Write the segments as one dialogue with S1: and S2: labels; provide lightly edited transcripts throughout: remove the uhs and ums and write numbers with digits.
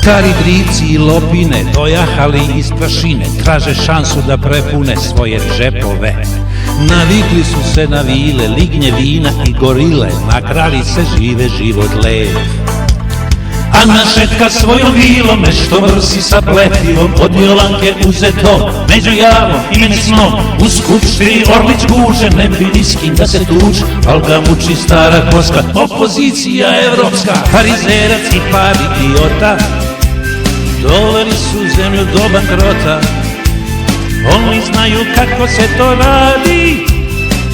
S1: Stari drivci i lopine, dojahali iz prašine, traže šansu da prepune svoje džepove. Navikli su se na vile, lignje vina i gorile, nakrali se žive život lep. A našetka svojom vilom nešto vrsi sa pletivom, od Jolanke uzeto među javom i meni snom. U skupštini Orlić guže, ne vidi s kim da se tuče, al ga muči stara koska, opozicija evropska. Farizerac i par idiota doveli su zemlju do bankrota. Oni znaju kako se to radi,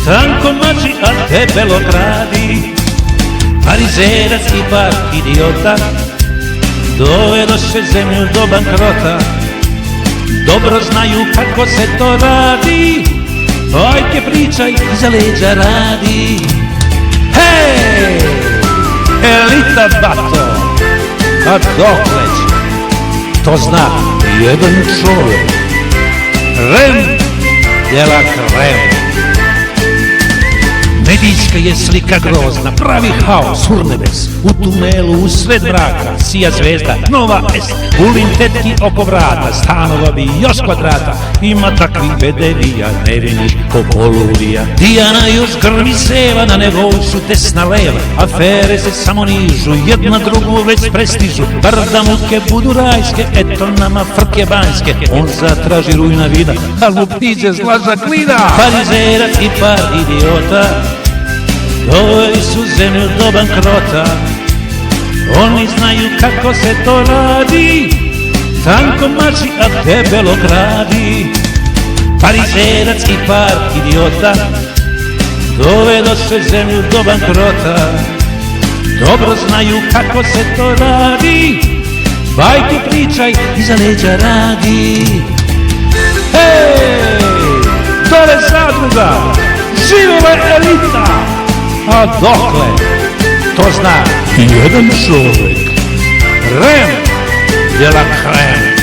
S1: tanko mači, a debelo gradi. Farizerac i par idiota dovedoše zemlju do bankrota. Dobro znaju kako se to radi, bajke pričaj, iza leđa radi. Hej, elita bato, a dokle će? To zna jedan čovjek, Rem de la Creme. Medijska je slika grozna, pravi haos, urnebes. U tunelu, u sred mraka, sija zvezda, nova est. Ulin tetki oko vrata, stanova bi još kvadrata. Ima takvih bedevija, nevinih ko poludija. Dijana još grmi seva, na nivou su desna leva. Afere se samo nižu, jedna drugu već prestižu. Bar da muke budu rajske, eto nama frke banjske. On zatraži rujna vida, a lupiđe zlaža klina. Farizerac i par idiota doveli su zemlju do bankrota. Oni znaju kako se to radi, tanko mači, a debelo gradi. Farizerac i par idiota dovedoše zemlju do bankrota. Dobro znaju kako se to radi, bajke pričaj, iza leđa radi. Hej, dole zadruga, živela elita, a dokle? To zna jedan čovjek, Rem de la Creme.